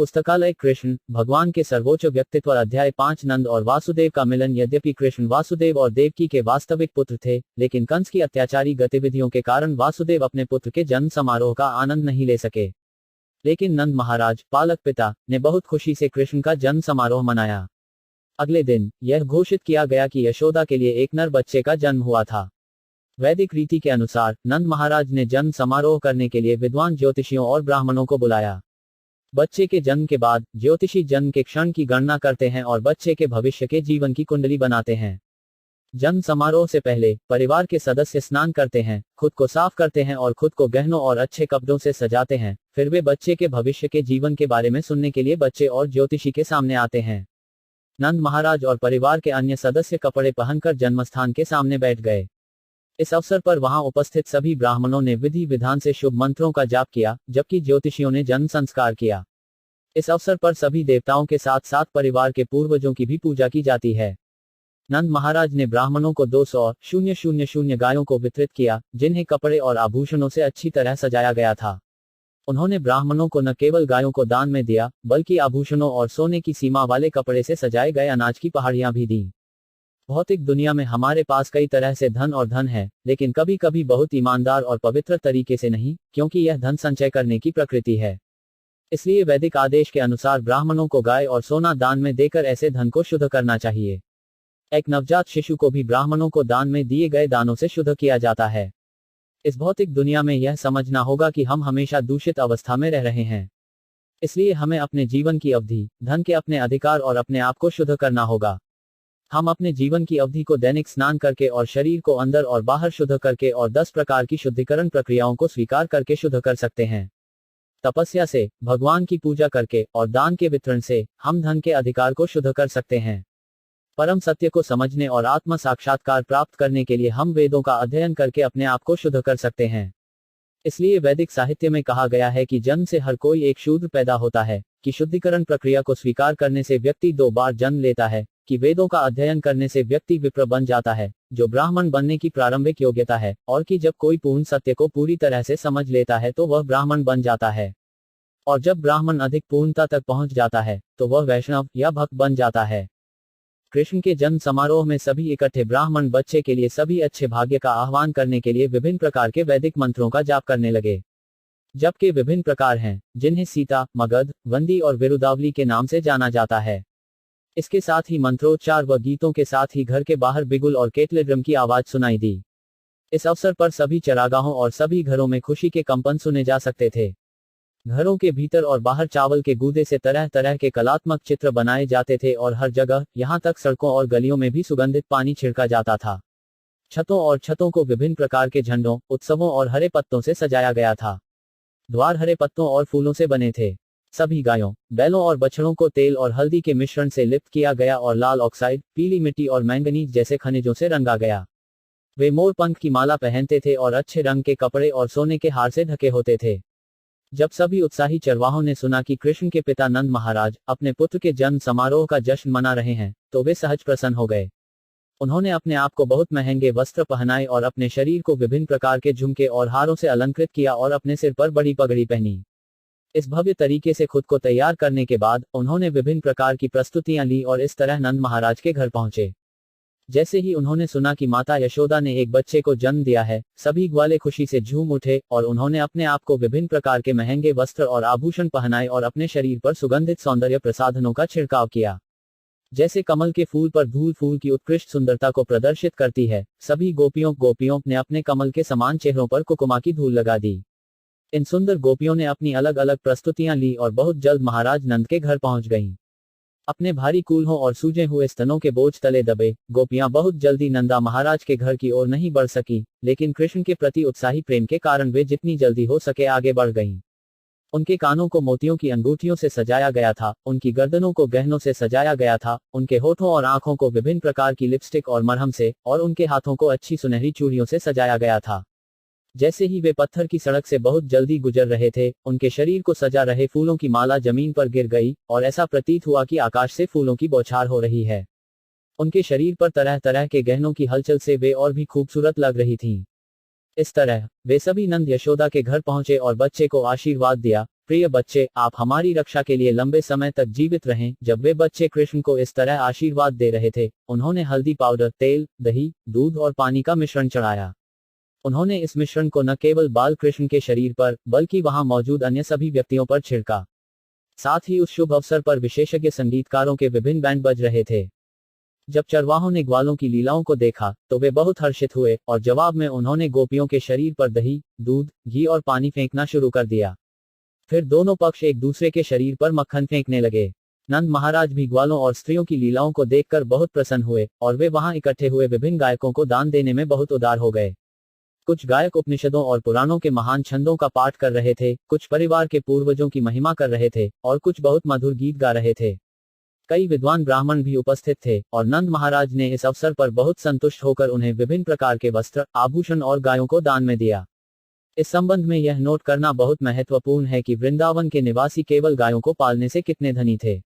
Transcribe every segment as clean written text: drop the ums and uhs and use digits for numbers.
पुस्तकालय कृष्ण भगवान के सर्वोच्च व्यक्तित्व अध्याय 5 नंद और वासुदेव का मिलन। यद्यपि कृष्ण वासुदेव और देवकी के वास्तविक पुत्र थे, लेकिन कंस की अत्याचारी गतिविधियों के कारण वासुदेव अपने पुत्र के जन्म समारोह का आनंद नहीं ले सके। लेकिन नंद महाराज, पालक पिता, ने बहुत खुशी से कृष्ण का जन्म समारोह मनाया। अगले दिन यह घोषित किया गया कि यशोदा के लिए एक नर बच्चे का जन्म हुआ था। वैदिक रीति के अनुसार नंद महाराज ने जन्म समारोह करने के लिए विद्वान ज्योतिषियों और ब्राह्मणों को बुलाया। बच्चे के जन्म के बाद ज्योतिषी जन्म के क्षण की गणना करते हैं और बच्चे के भविष्य के जीवन की कुंडली बनाते हैं। जन्म समारोह से पहले परिवार के सदस्य स्नान करते हैं, खुद को साफ करते हैं और खुद को गहनों और अच्छे कपड़ों से सजाते हैं। फिर वे बच्चे के भविष्य के जीवन के बारे में सुनने के लिए बच्चे और ज्योतिषी के सामने आते हैं। नंद महाराज और परिवार के अन्य सदस्य कपड़े पहनकर जन्मस्थान के सामने बैठ गए। इस अवसर पर वहां उपस्थित सभी ब्राह्मणों ने विधि विधान से शुभ मंत्रों का जाप किया, जबकि ज्योतिषियों ने जन्म संस्कार किया। इस अवसर पर सभी देवताओं के साथ साथ परिवार के पूर्वजों की भी पूजा की जाती है। नंद महाराज ने ब्राह्मणों को 200,000 गायों को वितरित किया, जिन्हें कपड़े और आभूषणों से अच्छी तरह सजाया गया था। उन्होंने ब्राह्मणों को न केवल गायों को दान में दिया, बल्कि आभूषणों और सोने की सीमा वाले कपड़े से सजाए गए अनाज की पहाड़ियां भी दी। भौतिक दुनिया में हमारे पास कई तरह से धन है, लेकिन कभी कभी बहुत ईमानदार और पवित्र तरीके से नहीं, क्योंकि यह धन संचय करने की प्रकृति है। इसलिए वैदिक आदेश के अनुसार ब्राह्मणों को गाय और सोना दान में देकर ऐसे धन को शुद्ध करना चाहिए। एक नवजात शिशु को भी ब्राह्मणों को दान में दिए गए दानों से शुद्ध किया जाता है। इस भौतिक दुनिया में यह समझना होगा कि हम हमेशा दूषित अवस्था में रह रहे हैं। इसलिए हमें अपने जीवन की अवधि, धन के अपने अधिकार और अपने आप को शुद्ध करना होगा। हम अपने जीवन की अवधि को दैनिक स्नान करके और शरीर को अंदर और बाहर शुद्ध करके और 10 प्रकार की शुद्धिकरण प्रक्रियाओं को स्वीकार करके शुद्ध कर सकते हैं। तपस्या से, भगवान की पूजा करके और दान के वितरण से हम धन के अधिकार को शुद्ध कर सकते हैं। परम सत्य को समझने और आत्म साक्षात्कार प्राप्त करने के लिए हम वेदों का अध्ययन करके अपने आप को शुद्ध कर सकते हैं। इसलिए वैदिक साहित्य में कहा गया है कि जन्म से हर कोई एक शूद्र पैदा होता है, कि शुद्धिकरण प्रक्रिया को स्वीकार करने से व्यक्ति 2 बार जन्म लेता है, कि वेदों का अध्ययन करने से व्यक्ति विप्र बन जाता है, जो ब्राह्मण बनने की प्रारंभिक योग्यता है, और कि जब कोई पूर्ण सत्य को पूरी तरह से समझ लेता है तो वह ब्राह्मण बन जाता है। और जब ब्राह्मण अधिक पूर्णता तक पहुंच जाता है तो वह वैष्णव या भक्त बन जाता है। कृष्ण के जन्म समारोह में सभी इकट्ठे ब्राह्मण बच्चे के लिए सभी अच्छे भाग्य का आह्वान करने के लिए विभिन्न प्रकार के वैदिक मंत्रों का जाप करने लगे। जप के विभिन्न प्रकार हैं, जिन्हें सीता, मगध, वंदी और विरुदावली के नाम से जाना जाता है। इसके साथ ही मंत्रोच्चार व गीतों के साथ ही घर के बाहर बिगुल और केटले ड्रम की आवाज सुनाई दी। इस अवसर पर सभी चरागाहों और सभी घरों में खुशी के कंपन सुने जा सकते थे। घरों के भीतर और बाहर चावल के गूदे से तरह तरह के कलात्मक चित्र बनाए जाते थे और हर जगह, यहाँ तक सड़कों और गलियों में भी सुगंधित पानी छिड़का जाता था। छतों को विभिन्न प्रकार के झंडों, उत्सवों और हरे पत्तों से सजाया गया था। द्वार हरे पत्तों और फूलों से बने थे। सभी गायों, बैलों और बछड़ों को तेल और हल्दी के मिश्रण से लिप्त किया गया और लाल ऑक्साइड, पीली मिट्टी और मैंगनीज जैसे खनिजों से रंगा गया। वे मोर पंख की माला पहनते थे और अच्छे रंग के कपड़े और सोने के हार से ढके होते थे। जब सभी उत्साही चरवाहों ने सुना कि कृष्ण के पिता नंद महाराज अपने पुत्र के जन्म समारोह का जश्न मना रहे हैं, तो वे सहज प्रसन्न हो गए। उन्होंने अपने आप को बहुत महंगे वस्त्र पहनाए और अपने शरीर को विभिन्न प्रकार के झुमके और हारों से अलंकृत किया और अपने सिर पर बड़ी पगड़ी पहनी। इस भव्य तरीके से खुद को तैयार करने के बाद उन्होंने विभिन्न प्रकार की प्रस्तुतियां ली और इस तरह नंद महाराज के घर पहुंचे। जैसे ही उन्होंने सुना कि माता यशोदा ने एक बच्चे को जन्म दिया है, सभी ग्वाले खुशी से झूम उठे और उन्होंने अपने आप को विभिन्न प्रकार के महंगे वस्त्र और आभूषण पहनाए और अपने शरीर पर सुगंधित सौंदर्य प्रसाधनों का छिड़काव किया। जैसे कमल के फूल पर धूल फूल की उत्कृष्ट सुंदरता को प्रदर्शित करती है, सभी गोपियों ने अपने कमल के समान चेहरों पर कुकुमा की धूल लगा दी। इन सुंदर गोपियों ने अपनी अलग अलग प्रस्तुतियां ली और बहुत जल्द महाराज नंद के घर पहुंच गईं। अपने भारी कूल्हों और सूजे हुए स्तनों के बोझ तले दबे गोपियां बहुत जल्दी नंदा महाराज के घर की ओर नहीं बढ़ सकी, लेकिन कृष्ण के प्रति उत्साही प्रेम के कारण वे जितनी जल्दी हो सके आगे बढ़ गईं। उनके कानों को मोतियों की अंगूठियों से सजाया गया था, उनकी गर्दनों को गहनों से सजाया गया था, उनके होठों और आंखों को विभिन्न प्रकार की लिपस्टिक और मरहम से, और उनके हाथों को अच्छी सुनहरी चूड़ियों से सजाया गया था। जैसे ही वे पत्थर की सड़क से बहुत जल्दी गुजर रहे थे, उनके शरीर को सजा रहे फूलों की माला जमीन पर गिर गई और ऐसा प्रतीत हुआ कि आकाश से फूलों की बौछार हो रही है। उनके शरीर पर तरह तरह के गहनों की हलचल से वे और भी खूबसूरत लग रही थीं। इस तरह वे सभी नंद यशोदा के घर पहुंचे और बच्चे को आशीर्वाद दिया। प्रिय बच्चे, आप हमारी रक्षा के लिए लंबे समय तक जीवित रहें। जब वे बच्चे कृष्ण को इस तरह आशीर्वाद दे रहे थे, उन्होंने हल्दी पाउडर, तेल, दही, दूध और पानी का मिश्रण चढ़ाया। उन्होंने इस मिश्रण को न केवल बाल कृष्ण के शरीर पर, बल्कि वहां मौजूद अन्य सभी व्यक्तियों पर छिड़का। साथ ही उस शुभ अवसर पर विशेषज्ञ संगीतकारों के विभिन्न बैंड बज रहे थे। जब चरवाहों ने ग्वालों की लीलाओं को देखा, तो वे बहुत हर्षित हुए और जवाब में उन्होंने गोपियों के शरीर पर दही, दूध, घी और पानी फेंकना शुरू कर दिया। फिर दोनों पक्ष एक दूसरे के शरीर पर मक्खन फेंकने लगे। नंद महाराज भी ग्वालों और स्त्रियों की लीलाओं को देखकर बहुत प्रसन्न हुए और वे वहां इकट्ठे हुए विभिन्न गायकों को दान देने में बहुत उदार हो गए। कुछ गायक उपनिषदों और पुराणों के महान छंदों का पाठ कर रहे थे, कुछ परिवार के पूर्वजों की महिमा कर रहे थे और कुछ बहुत मधुर गीत गा रहे थे। कई विद्वान ब्राह्मण भी उपस्थित थे और नंद महाराज ने इस अवसर पर बहुत संतुष्ट होकर उन्हें विभिन्न प्रकार के वस्त्र, आभूषण और गायों को दान में दिया। इस संबंध में यह नोट करना बहुत महत्वपूर्ण है कि वृंदावन के निवासी केवल गायों को पालने से कितने धनी थे।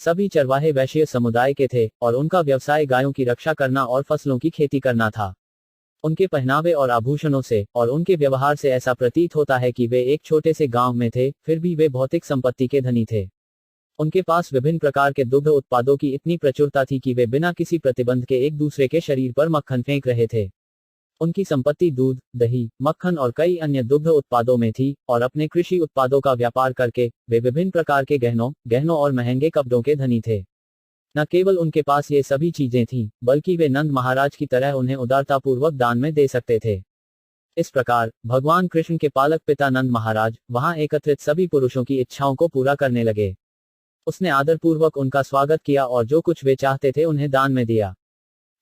सभी चरवाहे वैश्य समुदाय के थे और उनका व्यवसाय गायों की रक्षा करना और फसलों की खेती करना था। उनके पहनावे और आभूषणों से और उनके व्यवहार से ऐसा प्रतीत होता है कि वे एक छोटे से गांव में थे, फिर भी वे भौतिक संपत्ति के धनी थे। उनके पास विभिन्न प्रकार के दुग्ध उत्पादों की इतनी प्रचुरता थी कि वे बिना किसी प्रतिबंध के एक दूसरे के शरीर पर मक्खन फेंक रहे थे। उनकी संपत्ति दूध, दही, मक्खन और कई अन्य दुग्ध उत्पादों में थी और अपने कृषि उत्पादों का व्यापार करके वे विभिन्न प्रकार के गहनों और महंगे कपड़ों के धनी थे। न केवल उनके पास ये सभी चीजें थीं, बल्कि वे नंद महाराज की तरह उन्हें उदारतापूर्वक दान में दे सकते थे। इस प्रकार भगवान कृष्ण के पालक पिता नंद महाराज वहां एकत्रित सभी पुरुषों की इच्छाओं को पूरा करने लगे। उसने आदरपूर्वक उनका स्वागत किया और जो कुछ वे चाहते थे उन्हें दान में दिया।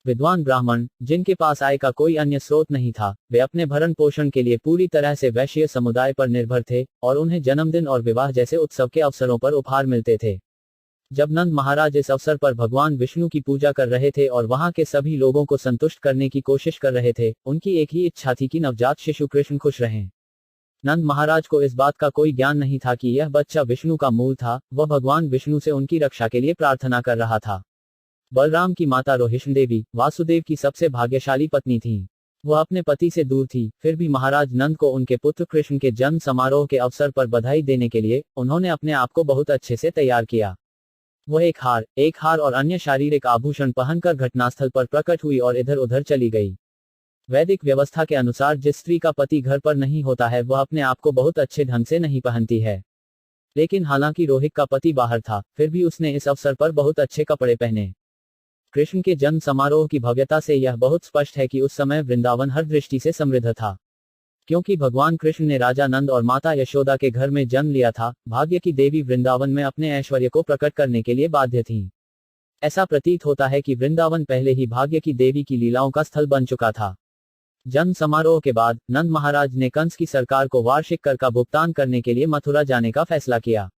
विद्वान ब्राह्मण, जिनके पास आय का कोई अन्य स्रोत नहीं था, वे अपने भरण पोषण के लिए पूरी तरह से वैश्य समुदाय पर निर्भर थे और उन्हें जन्मदिन और विवाह जैसे उत्सव के अवसरों पर उपहार मिलते थे। जब नंद महाराज इस अवसर पर भगवान विष्णु की पूजा कर रहे थे और वहां के सभी लोगों को संतुष्ट करने की कोशिश कर रहे थे, उनकी एक ही इच्छा थी कि नवजात शिशु कृष्ण खुश रहें। नंद महाराज को इस बात का कोई ज्ञान नहीं था कि यह बच्चा विष्णु का मूल था, वह भगवान विष्णु से उनकी रक्षा के लिए प्रार्थना कर रहा था। बलराम की माता रोहिष्ण देवी वासुदेव की सबसे भाग्यशाली पत्नी थी। वह अपने पति से दूर थी, फिर भी महाराज नंद को उनके पुत्र कृष्ण के जन्म समारोह के अवसर पर बधाई देने के लिए उन्होंने अपने आप को बहुत अच्छे से तैयार किया। वह एक हार और अन्य शारीरिक आभूषण पहनकर घटनास्थल पर प्रकट हुई और इधर उधर चली गई। वैदिक व्यवस्था के अनुसार जिस स्त्री का पति घर पर नहीं होता है, वह अपने आप को बहुत अच्छे ढंग से नहीं पहनती है। लेकिन हालांकि रोहित का पति बाहर था, फिर भी उसने इस अवसर पर बहुत अच्छे कपड़े पहने। कृष्ण के जन्म समारोह की भव्यता से यह बहुत स्पष्ट है कि उस समय वृंदावन हर दृष्टि से समृद्ध था। क्योंकि भगवान कृष्ण ने राजा नंद और माता यशोदा के घर में जन्म लिया था, भाग्य की देवी वृंदावन में अपने ऐश्वर्य को प्रकट करने के लिए बाध्य थी। ऐसा प्रतीत होता है कि वृंदावन पहले ही भाग्य की देवी की लीलाओं का स्थल बन चुका था। जन्म समारोह के बाद नंद महाराज ने कंस की सरकार को वार्षिक कर का भुगतान करने के लिए मथुरा जाने का फैसला किया।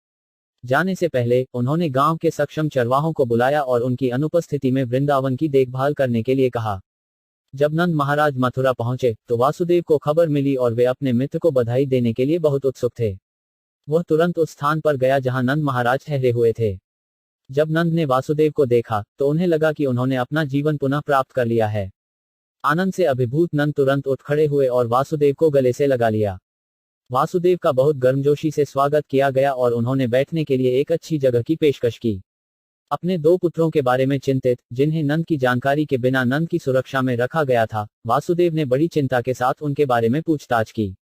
जाने से पहले उन्होंने गांव के सक्षम चरवाहों को बुलाया और उनकी अनुपस्थिति में वृंदावन की देखभाल करने के लिए कहा। जब नंद महाराज मथुरा पहुंचे तो वासुदेव को खबर मिली और वे अपने मित्र को बधाई देने के लिए बहुत उत्सुक थे। वह तुरंत उस स्थान पर गया जहां नंद महाराज ठहरे हुए थे। जब नंद ने वासुदेव को देखा तो उन्हें लगा कि उन्होंने अपना जीवन पुनः प्राप्त कर लिया है। आनंद से अभिभूत नंद तुरंत उठ खड़े हुए और वासुदेव को गले से लगा लिया। वासुदेव का बहुत गर्मजोशी से स्वागत किया गया और उन्होंने बैठने के लिए एक अच्छी जगह की पेशकश की। अपने दो पुत्रों के बारे में चिंतित, जिन्हें नंद की जानकारी के बिना नंद की सुरक्षा में रखा गया था, वासुदेव ने बड़ी चिंता के साथ उनके बारे में पूछताछ की।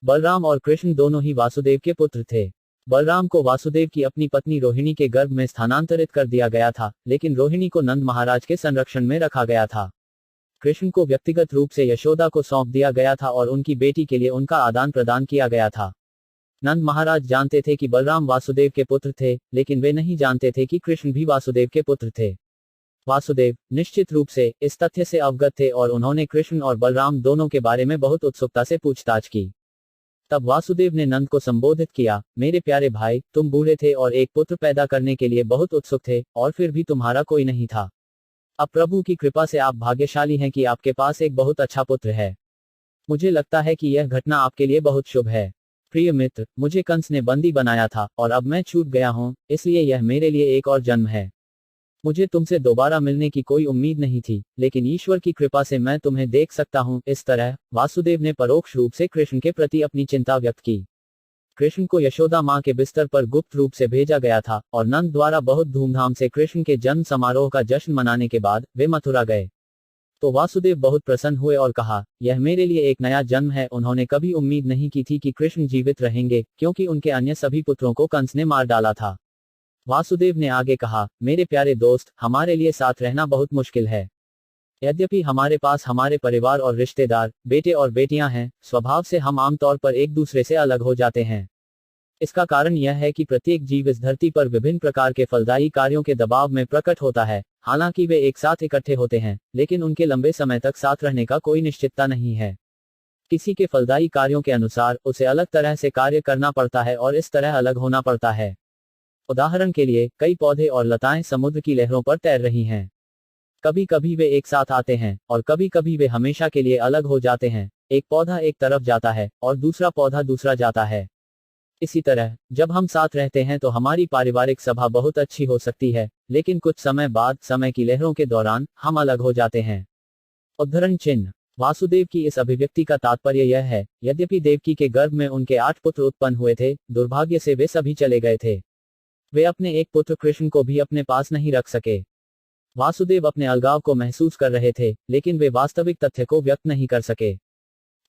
बलराम और कृष्ण दोनों ही वासुदेव के पुत्र थे। बलराम को वासुदेव की अपनी पत्नी रोहिणी के गर्भ में स्थानांतरित कर दिया गया था, लेकिन रोहिणी को नंद महाराज के संरक्षण में रखा गया था। कृष्ण को व्यक्तिगत रूप से यशोदा को सौंप दिया गया था और उनकी बेटी के लिए उनका आदान प्रदान किया गया था। नंद महाराज जानते थे कि बलराम वासुदेव के पुत्र थे, लेकिन वे नहीं जानते थे कि कृष्ण भी वासुदेव के पुत्र थे। वासुदेव निश्चित रूप से इस तथ्य से अवगत थे और उन्होंने कृष्ण और बलराम दोनों के बारे में बहुत उत्सुकता से पूछताछ की। तब वासुदेव ने नंद को संबोधित किया, मेरे प्यारे भाई, तुम बूढ़े थे और एक पुत्र पैदा करने के लिए बहुत उत्सुक थे, और फिर भी तुम्हारा कोई नहीं था। अब प्रभु की कृपा से आप भाग्यशाली हैं कि आपके पास एक बहुत अच्छा पुत्र है। मुझे लगता है कि यह घटना आपके लिए बहुत शुभ है। प्रिय मित्र, मुझे कंस ने बंदी बनाया था और अब मैं छूट गया हूं, इसलिए यह मेरे लिए एक और जन्म है। मुझे तुमसे दोबारा मिलने की कोई उम्मीद नहीं थी, लेकिन ईश्वर की कृपा से मैं तुम्हें देख सकता हूं। इस तरह वासुदेव ने परोक्ष रूप से कृष्ण के प्रति अपनी चिंता व्यक्त की। कृष्ण को यशोदा माँ के बिस्तर पर गुप्त रूप से भेजा गया था और नंद द्वारा बहुत धूमधाम से कृष्ण के जन्म समारोह का जश्न मनाने के बाद वे मथुरा गए। तो वासुदेव बहुत प्रसन्न हुए और कहा, यह मेरे लिए एक नया जन्म है। उन्होंने कभी उम्मीद नहीं की थी कि कृष्ण जीवित रहेंगे, क्योंकि उनके अन्य सभी पुत्रों को कंस ने मार डाला था। वासुदेव ने आगे कहा, मेरे प्यारे दोस्त, हमारे लिए साथ रहना बहुत मुश्किल है। यद्यपि हमारे पास हमारे परिवार और रिश्तेदार, बेटे और बेटियां हैं, स्वभाव से हम आमतौर पर एक दूसरे से अलग हो जाते हैं। इसका कारण यह है कि प्रत्येक जीव इस धरती पर विभिन्न प्रकार के फलदायी कार्यों के दबाव में प्रकट होता है। हालांकि वे एक साथ इकट्ठे होते हैं, लेकिन उनके लंबे समय तक साथ रहने का कोई निश्चितता नहीं है। किसी के फलदायी कार्यों के अनुसार उसे अलग तरह से कार्य करना पड़ता है और इस तरह अलग होना पड़ता है। उदाहरण के लिए, कई पौधे और लताएं समुद्र की लहरों पर तैर रही हैं। कभी कभी वे एक साथ आते हैं और कभी कभी वे हमेशा के लिए अलग हो जाते हैं। एक पौधा एक तरफ जाता है और दूसरा पौधा दूसरा जाता है। इसी तरह, जब हम साथ रहते हैं तो हमारी पारिवारिक सभा बहुत अच्छी हो सकती है, लेकिन कुछ समय बाद समय की लहरों के दौरान हम अलग हो जाते हैं। उद्धरण चिन्ह। वासुदेव की इस अभिव्यक्ति का तात्पर्य यह है, यद्यपि देवकी के गर्भ में उनके 8 पुत्र उत्पन्न हुए थे, दुर्भाग्य से वे सभी चले गए थे। वे अपने एक पुत्र कृष्ण को भी अपने पास नहीं रख सके। वासुदेव अपने अलगाव को महसूस कर रहे थे, लेकिन वे वास्तविक तथ्य को व्यक्त नहीं कर सके।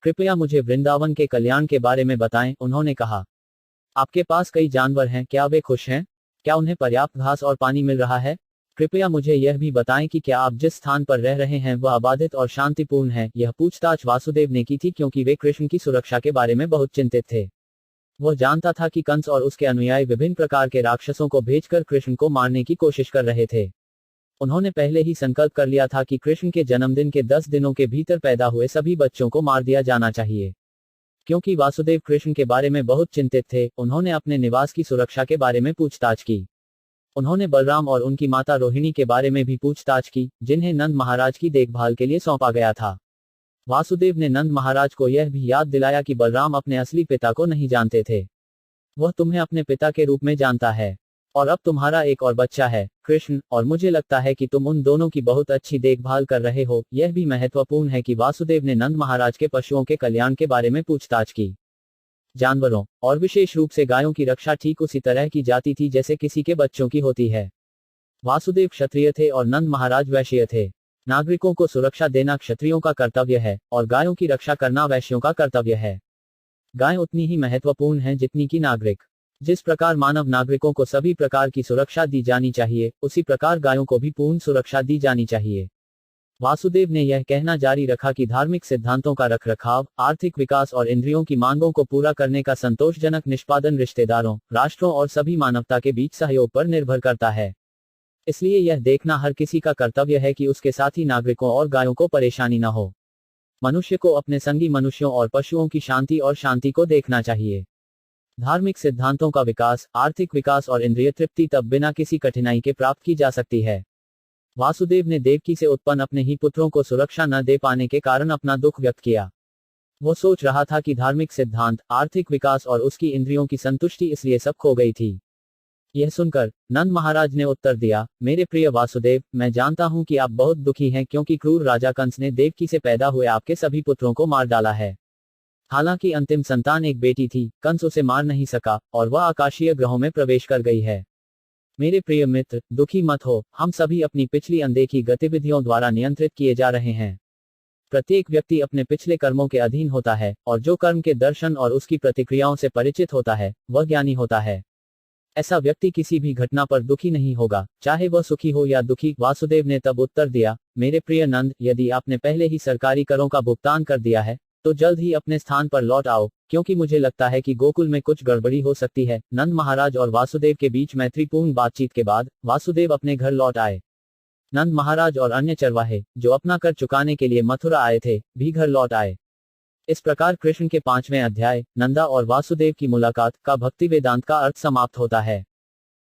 कृपया मुझे वृंदावन के कल्याण के बारे में बताएं, उन्होंने कहा। आपके पास कई जानवर हैं, क्या वे खुश हैं? क्या उन्हें पर्याप्त घास और पानी मिल रहा है? कृपया मुझे यह भी बताएं कि क्या आप जिस स्थान पर रह रहे हैं वह आबादित और शांतिपूर्ण है। यह पूछताछ वासुदेव ने की थी क्योंकि वे कृष्ण की सुरक्षा के बारे में बहुत चिंतित थे। वह जानता था कि कंस और उसके अनुयायी विभिन्न प्रकार के राक्षसों को भेजकर कृष्ण को मारने की कोशिश कर रहे थे। उन्होंने पहले ही संकल्प कर लिया था कि कृष्ण के जन्मदिन के 10 दिनों के भीतर पैदा हुए सभी बच्चों को मार दिया जाना चाहिए। क्योंकि वासुदेव कृष्ण के बारे में बहुत चिंतित थे, उन्होंने अपने निवास की सुरक्षा के बारे में पूछताछ की। उन्होंने बलराम और उनकी माता रोहिणी के बारे में भी पूछताछ की, जिन्हें नंद महाराज की देखभाल के लिए सौंपा गया था। वासुदेव ने नंद महाराज को यह भी याद दिलाया कि बलराम अपने असली पिता को नहीं जानते थे। वह तुम्हें अपने पिता के रूप में जानता है। और अब तुम्हारा एक और बच्चा है, कृष्ण, और मुझे लगता है कि तुम उन दोनों की बहुत अच्छी देखभाल कर रहे हो। यह भी महत्वपूर्ण है कि वासुदेव ने नंद महाराज के पशुओं के कल्याण के बारे में पूछताछ की। जानवरों, और विशेष रूप से गायों की रक्षा ठीक उसी तरह की जाती थी जैसे किसी के बच्चों की होती है। वासुदेव क्षत्रिय थे और नंद महाराज वैश्य थे। नागरिकों को सुरक्षा देना क्षत्रियों का कर्तव्य है और गायों की रक्षा करना वैश्यों का कर्तव्य है। गाय उतनी ही महत्वपूर्ण है जितनी कि नागरिक। जिस प्रकार मानव नागरिकों को सभी प्रकार की सुरक्षा दी जानी चाहिए, उसी प्रकार गायों को भी पूर्ण सुरक्षा दी जानी चाहिए। वासुदेव ने यह कहना जारी रखा कि धार्मिक सिद्धांतों का रखरखाव, आर्थिक विकास और इंद्रियों की मांगों को पूरा करने का संतोषजनक निष्पादन रिश्तेदारों, राष्ट्रों और सभी मानवता के बीच सहयोग पर निर्भर करता है। इसलिए यह देखना हर किसी का कर्तव्य है कि उसके साथी नागरिकों और गायों को परेशानी न हो। मनुष्य को अपने संगी मनुष्यों और पशुओं की शांति और शांति को देखना चाहिए। धार्मिक सिद्धांतों का विकास, आर्थिक विकास और इंद्रिय तृप्ति तब बिना किसी कठिनाई के प्राप्त की जा सकती है। वासुदेव ने देवकी से उत्पन्न अपने ही पुत्रों को सुरक्षा न दे पाने के कारण अपना दुख व्यक्त किया। वो सोच रहा था कि धार्मिक सिद्धांत, आर्थिक विकास और उसकी इंद्रियों की संतुष्टि इसलिए सब खो गई थी। यह सुनकर नंद महाराज ने उत्तर दिया, मेरे प्रिय वासुदेव, मैं जानता हूं कि आप बहुत दुखी हैं क्योंकि क्रूर राजा कंस ने देवकी से पैदा हुए आपके सभी पुत्रों को मार डाला है। हालांकि अंतिम संतान एक बेटी थी, कंस उसे मार नहीं सका और वह आकाशीय ग्रहों में प्रवेश कर गई है। मेरे प्रिय मित्र, दुखी मत हो, हम सभी अपनी पिछली अनदेखी गतिविधियों द्वारा नियंत्रित किए जा रहे हैं। प्रत्येक व्यक्ति अपने पिछले कर्मों के अधीन होता है, और जो कर्म के दर्शन और उसकी प्रतिक्रियाओं से परिचित होता है, वह ज्ञानी होता है। ऐसा व्यक्ति किसी भी घटना पर दुखी नहीं होगा, चाहे वह सुखी हो या दुखी। वासुदेव ने तब उत्तर दिया, मेरे प्रिय नंद, यदि आपने पहले ही सरकारी करों का भुगतान कर दिया है, तो जल्द ही अपने स्थान पर लौट आओ, क्योंकि मुझे लगता है कि गोकुल में कुछ गड़बड़ी हो सकती है। नंद महाराज और वासुदेव के बीच मैत्रीपूर्ण बातचीत के बाद वासुदेव अपने घर लौट आए। नंद महाराज और अन्य चरवाहे, जो अपना कर चुकाने के लिए मथुरा आए थे, भी घर लौट आए। इस प्रकार कृष्ण के 5वें अध्याय, नंदा और वासुदेव की मुलाकात का भक्ति वेदांत का अर्थ समाप्त होता है।